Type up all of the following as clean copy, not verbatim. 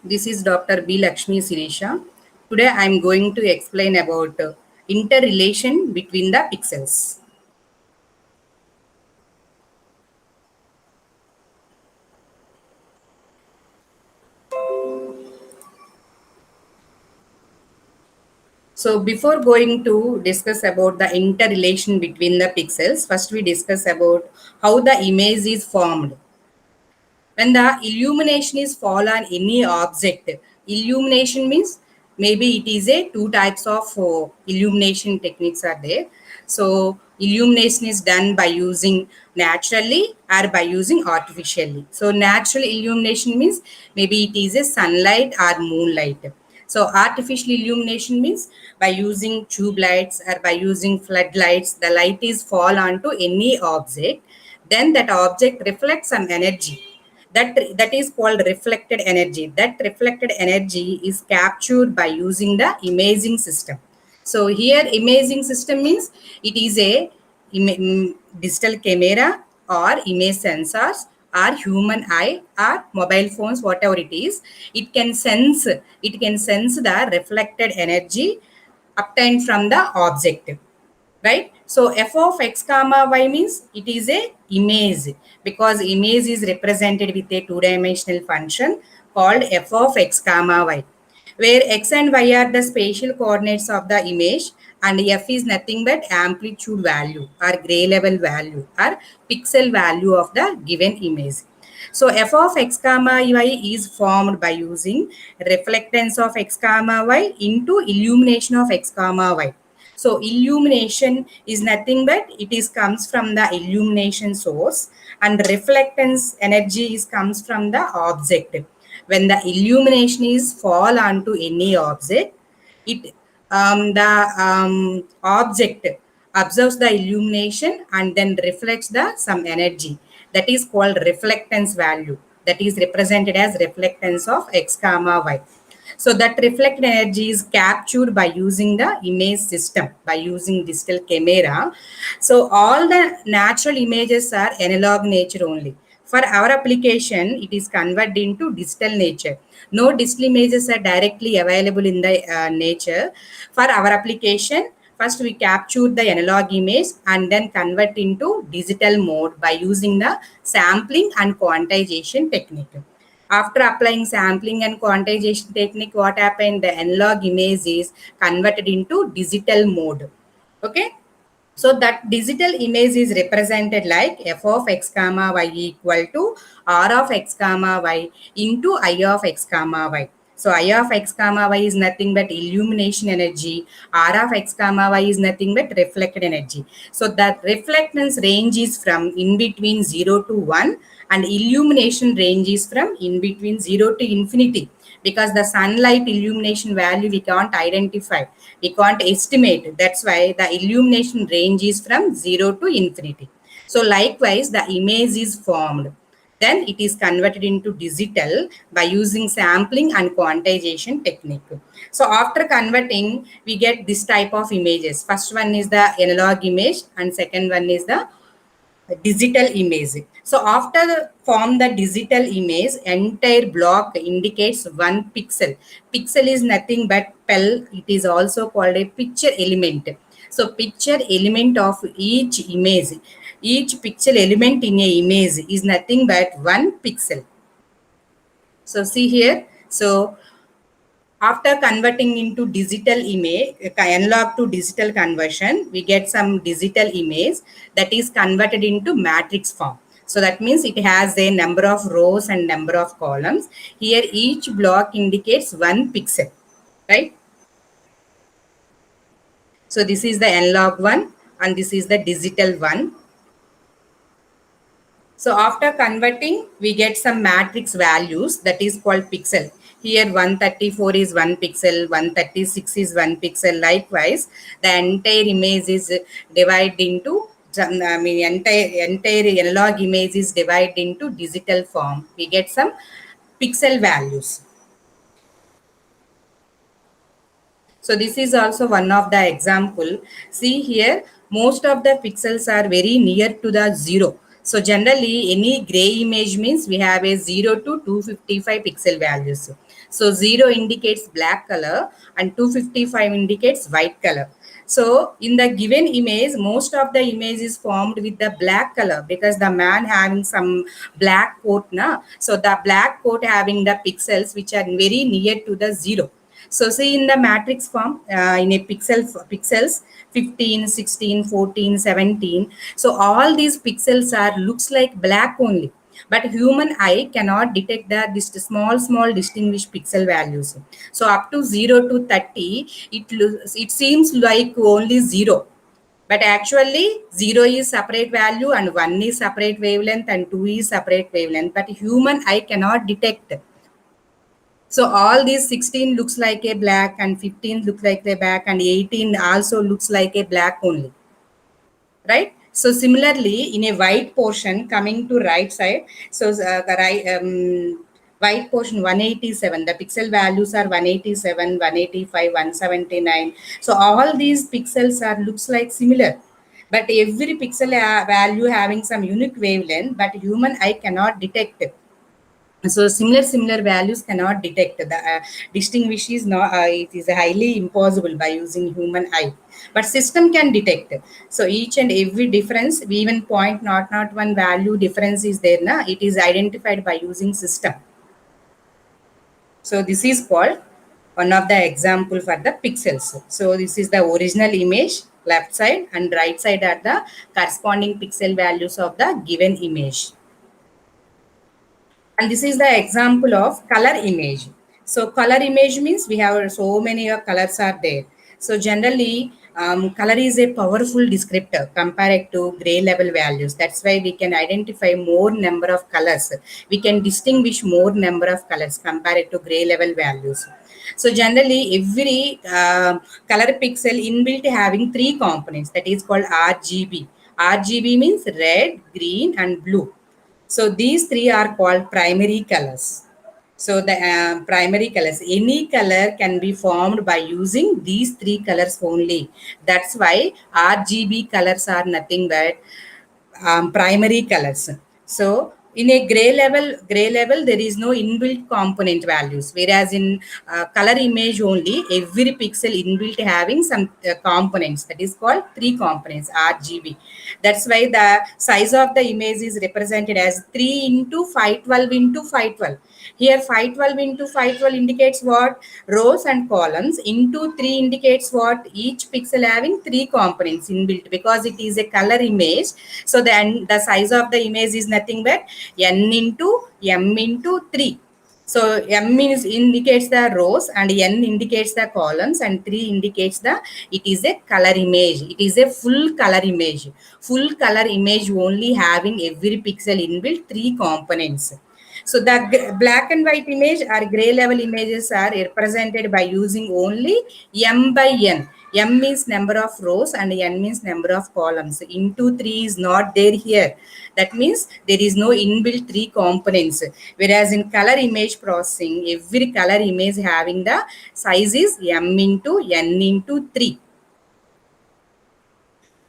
This is Dr. B. Lakshmi Sirisha. Today I am going to explain about interrelation between the pixels. So before going to discuss about the interrelation between the pixels, first we discuss about how the image is formed. When the illumination is fall on any object, illumination means maybe it is a two types of illumination techniques are there. So illumination is done by using naturally or by using artificially. So natural illumination means maybe it is a sunlight or moonlight. So artificial illumination means by using tube lights or by using floodlights, the light is fall onto any object, then that object reflects some energy. That is called reflected energy. That reflected energy is captured by using the imaging system. So here imaging system means it is a digital camera or image sensors or human eye or mobile phones, whatever it is. It can sense the reflected energy obtained from the object, right? So f of x comma y means it is a image, because image is represented with a two-dimensional function called f of x comma y, where x and y are the spatial coordinates of the image, and f is nothing but amplitude value or gray level value or pixel value of the given image. So f of x comma y is formed by using reflectance of x comma y into illumination of x comma y. So illumination is nothing but it is comes from the illumination source, and reflectance energy is comes from the object. When the illumination is fall onto any object, it the object observes the illumination and then reflects the some energy, that is called reflectance value, that is represented as reflectance of x comma y. So that reflected energy is captured by using the image system, by using digital camera. So all the natural images are analog nature only. For our application, it is converted into digital nature. No digital images are directly available in the nature. For our application, first we capture the analog image and then convert into digital mode by using the sampling and quantization technique. After applying sampling and quantization technique, what happened? The analog image is converted into digital mode. Okay. So that digital image is represented like f of x comma y equal to r of x comma y into I of x comma y. So I of x comma y is nothing but illumination energy. R of x comma y is nothing but reflected energy. So that reflectance range is from in between 0 to 1, and illumination range is from in between 0 to infinity, because the sunlight illumination value we can't identify, we can't estimate. That's why the illumination range is from 0 to infinity. So likewise the image is formed, then it is converted into digital by using sampling and quantization technique. So after converting, we get this type of images. First one is the analog image and second one is the digital image. So after form the digital image, entire block indicates one pixel. Pixel is nothing but pel. It is also called a picture element. So picture element of each image, each pixel element in a image is nothing but one pixel. So see here. So after converting into digital image, analog to digital conversion, we get some digital image that is converted into matrix form. So that means it has a number of rows and number of columns. Here each block indicates one pixel, right? So this is the analog one and this is the digital one. So after converting, we get some matrix values that is called pixel. Here 134 is 1 pixel, 136 is 1 pixel. Likewise, the entire image is divided into, entire analog image is divided into digital form. We get some pixel values. So this is also one of the example. See here, most of the pixels are very near to the zero. So generally any gray image means we have a 0 to 255 pixel values. So 0 indicates black color and 255 indicates white color. So in the given image, most of the image is formed with the black color because the man having some black coat. So the black coat having the pixels which are very near to the 0. So see in the matrix form, in a pixels 15, 16, 14, 17. So all these pixels are looks like black only. But human eye cannot detect the small distinguished pixel values. So up to 0 to 30, it seems like only 0. But actually 0 is separate value and 1 is separate wavelength and 2 is separate wavelength. But human eye cannot detect. So all these 16 looks like a black and 15 looks like a black and 18 also looks like a black only, right? So similarly, in a white portion coming to right side, so the right white portion 187, the pixel values are 187, 185, 179. So all these pixels are looks like similar, but every pixel value having some unique wavelength, but human eye cannot detect it. So similar values cannot detect the distinguish is not it is highly impossible by using human eye, but system can detect. So each and every difference, even point not one value difference is there na, it is identified by using system. So this is called one of the example for the pixels. So this is the original image, left side and right side are the corresponding pixel values of the given image. And this is the example of color image. So color image means we have so many colors are there. So generally color is a powerful descriptor compared to gray level values. That's why we can identify more number of colors. We can distinguish more number of colors compared to gray level values. So generally every color pixel inbuilt having three components, that is called RGB. RGB means red, green and blue. So these three are called primary colors. So the primary colors, any color can be formed by using these three colors only. That's why RGB colors are nothing but primary colors. So in a gray level, there is no inbuilt component values. Whereas in color image only, every pixel inbuilt having some components. That is called three components, RGB. That's why the size of the image is represented as 3 into 512 into 512. Here 512 into 512 indicates what? Rows and columns. Into 3 indicates what? Each pixel having 3 components inbuilt because it is a color image. So then the size of the image is nothing but n into m into 3. So m means indicates the rows and n indicates the columns and 3 indicates the it is a color image. It is a full color image. Full color image only having every pixel inbuilt 3 components. So the black and white image or gray level images are represented by using only m by n. M means number of rows and n means number of columns. Into 3 is not there here. That means there is no inbuilt 3 components. Whereas in color image processing, every color image having the size is m into n into 3.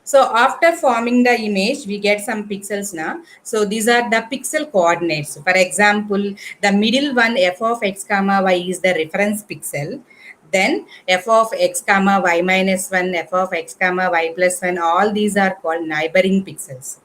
So after forming the image, we get some pixels now. So these are the pixel coordinates. For example, the middle one f of x comma y is the reference pixel. Then f of x comma y minus 1, f of x comma y plus 1, all these are called neighboring pixels.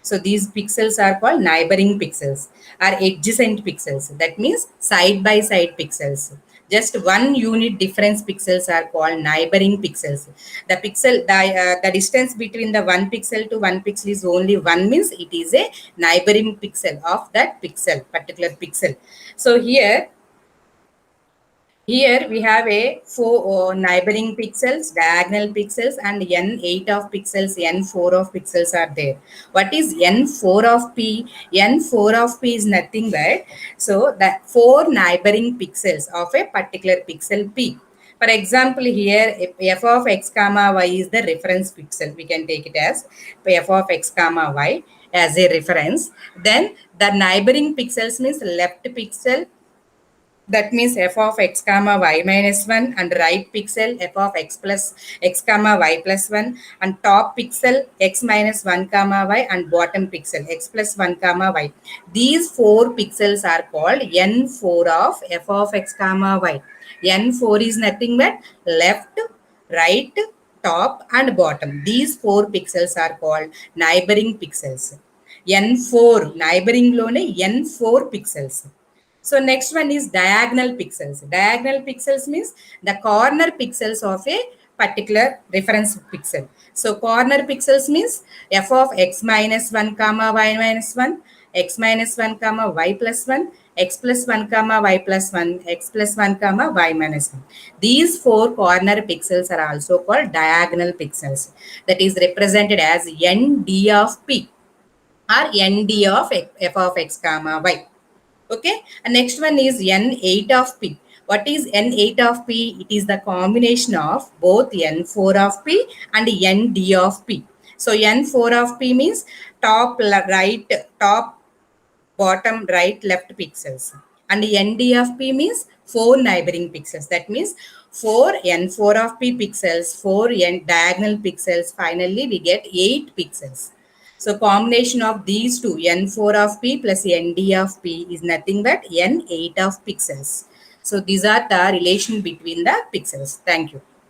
So these pixels are called neighboring pixels or adjacent pixels. That means side by side pixels. Just one unit difference pixels are called neighboring pixels. The distance between the one pixel to one pixel is only one, means it is a neighboring pixel of that pixel, particular pixel. So here we have a 4 neighboring pixels, diagonal pixels and n8 of pixels, n4 of pixels are there. What is n4 of p? N4 of p is nothing but, so the 4 neighboring pixels of a particular pixel p. For example, here f of x comma y is the reference pixel. We can take it as f of x comma y as a reference. Then the neighboring pixels means left pixel, That means f of x comma y minus 1 and right pixel f of x plus x comma y plus 1 and top pixel x minus 1 comma y and bottom pixel x plus 1 comma y. These four pixels are called n4 of f of x comma y. N4 is nothing but left, right, top and bottom. These four pixels are called neighboring pixels. N4 neighboring lone N4 pixels. So next one is diagonal pixels. Diagonal pixels means the corner pixels of a particular reference pixel. So corner pixels means f of x minus 1 comma y minus 1, x minus 1 comma y plus 1, x plus 1 comma y plus 1, x plus 1 comma y minus 1. These four corner pixels are also called diagonal pixels. That is represented as nd of p or nd of f of x comma y. Okay, and next one is n8 of p. What is n8 of p? It is the combination of both n4 of p and nd of p. So n4 of p means top right, top bottom right left pixels, and nd of p means four neighboring pixels. That means 4 n4 of p pixels, 4 n diagonal pixels, finally we get 8 pixels. So combination of these two, n4 of p plus nd of p, is nothing but n8 of pixels. So these are the relation between the pixels. Thank you.